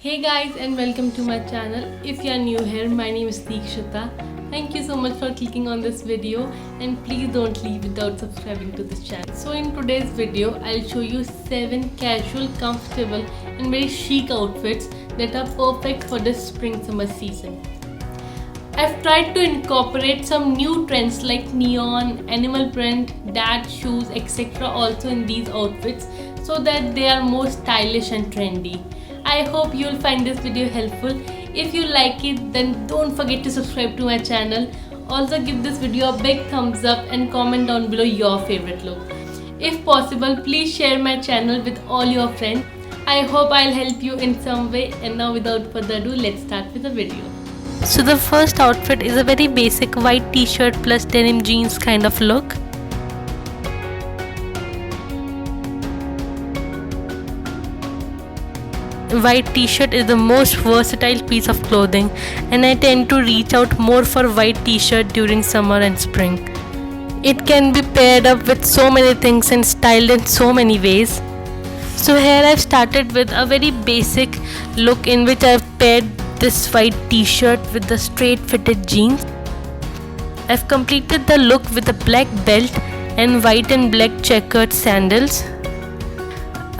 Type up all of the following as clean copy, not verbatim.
Hey guys, and welcome to my channel. If you are new here, my name is Deekshita. Thank you so much for clicking on this video, and please don't leave without subscribing to this channel. So in today's video, I'll show you 7 casual, comfortable and very chic outfits that are perfect for this spring summer season. I've tried to incorporate some new trends like neon, animal print, dad shoes, etc. also in these outfits so that they are more stylish and trendy. I hope you'll find this video helpful. If you like it, then don't forget to subscribe to my channel. Also give this video a big thumbs up and comment down below your favorite look. If possible, please share my channel with all your friends. I hope I'll help you in some way, and now without further ado, let's start with the video. So the first outfit is a very basic white t-shirt plus denim jeans kind of look. White t-shirt is the most versatile piece of clothing, and I tend to reach out more for white t-shirt during summer and spring. It can be paired up with so many things and styled in so many ways. So here I've started with a very basic look in which I've paired this white t-shirt with the straight fitted jeans. I've completed the look with a black belt and white and black checkered sandals.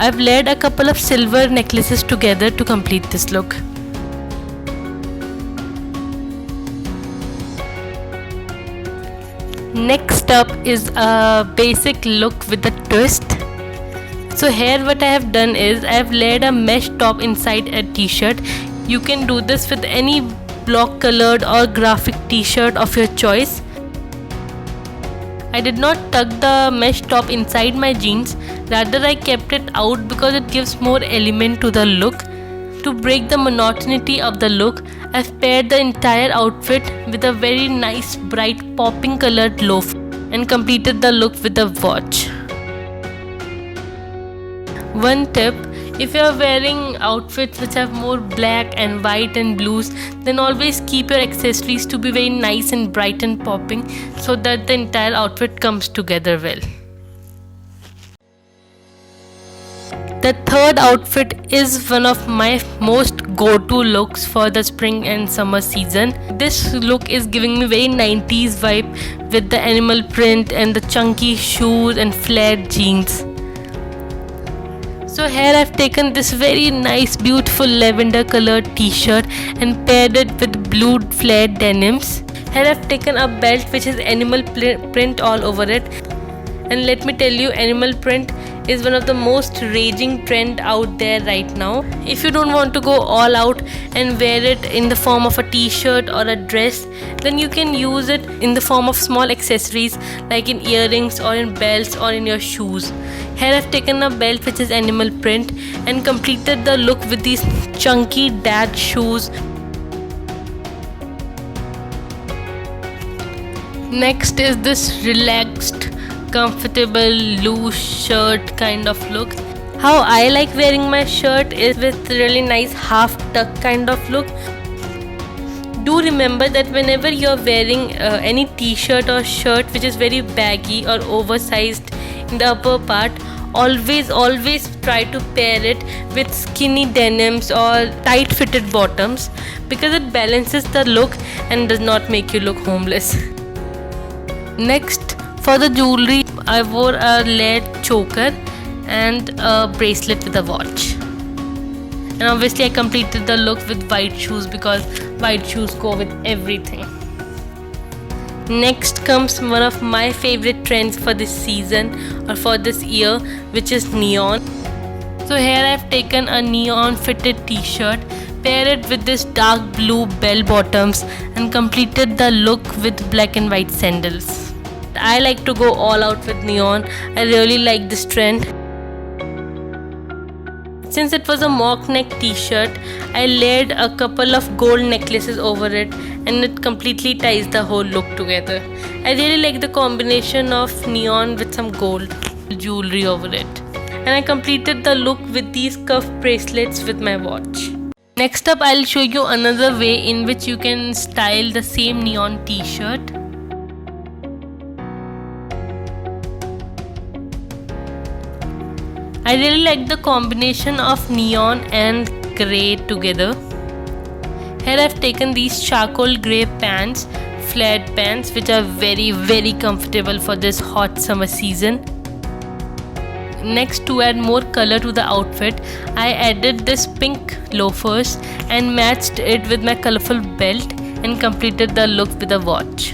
I've layered a couple of silver necklaces together to complete this look. Next up is a basic look with a twist. So here what I have done is I have layered a mesh top inside a t-shirt. You can do this with any block colored or graphic t-shirt of your choice. I did not tuck the mesh top inside my jeans, rather I kept it out because it gives more element to the look. To break the monotony of the look, I've paired the entire outfit with a very nice bright popping colored loaf and completed the look with a watch. One tip: if you are wearing outfits which have more black and white and blues, then always keep your accessories to be very nice and bright and popping so that the entire outfit comes together well. The third outfit is one of my most go-to looks for the spring and summer season. This look is giving me very 90s vibe with the animal print and the chunky shoes and flared jeans. So here I've taken this very nice beautiful lavender colored t-shirt and paired it with blue flared denims. Here I've taken a belt which is animal print all over it, and let me tell you, animal print is one of the most raging trend out there right now. If you don't want to go all out and wear it in the form of a t-shirt or a dress, then you can use it in the form of small accessories like in earrings or in belts or in your shoes. Here I've taken a belt which is animal print and completed the look with these chunky dad shoes. Next is this relaxed, comfortable loose shirt kind of look. How I like wearing my shirt is with really nice half tuck kind of look. Do remember that whenever you're wearing any t-shirt or shirt which is very baggy or oversized in the upper part, always try to pair it with skinny denims or tight fitted bottoms, because it balances the look and does not make you look homeless. Next, for the jewelry, I wore a layered choker and a bracelet with a watch. And obviously I completed the look with white shoes because white shoes go with everything. Next comes one of my favorite trends for this season or for this year, which is neon. So here I've taken a neon fitted t-shirt, paired it with this dark blue bell bottoms and completed the look with black and white sandals. I like to go all out with neon. I really like this trend. Since it was a mock neck t-shirt, I layered a couple of gold necklaces over it, and it completely ties the whole look together. I really like the combination of neon with some gold jewelry over it. And I completed the look with these cuff bracelets with my watch. Next up, I'll show you another way in which you can style the same neon t-shirt. I really like the combination of neon and grey together. Here I've taken these charcoal grey pants, flared pants, which are very comfortable for this hot summer season. Next, to add more color to the outfit, I added this pink loafers and matched it with my colorful belt and completed the look with a watch.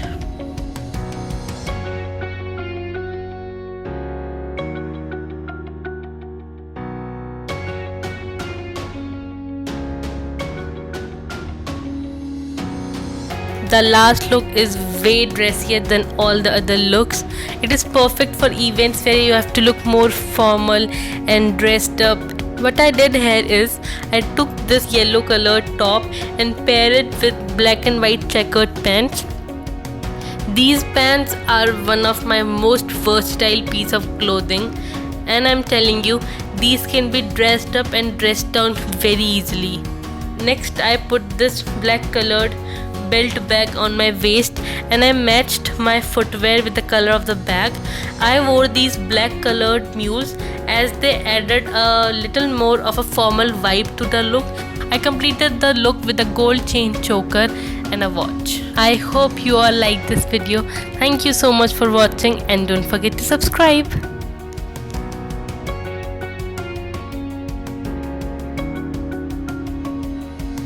The last look is way dressier than all the other looks. It is perfect for events where you have to look more formal and dressed up. What I did here is I took this yellow colored top and paired it with black and white checkered pants. These pants are one of my most versatile piece of clothing, and I'm telling you, these can be dressed up and dressed down very easily. Next, I put this black colored belt bag on my waist and I matched my footwear with the color of the bag. I wore these black colored mules as they added a little more of a formal vibe to the look. I completed the look with a gold chain choker and a watch. I hope you all like this video. Thank you so much for watching and don't forget to subscribe.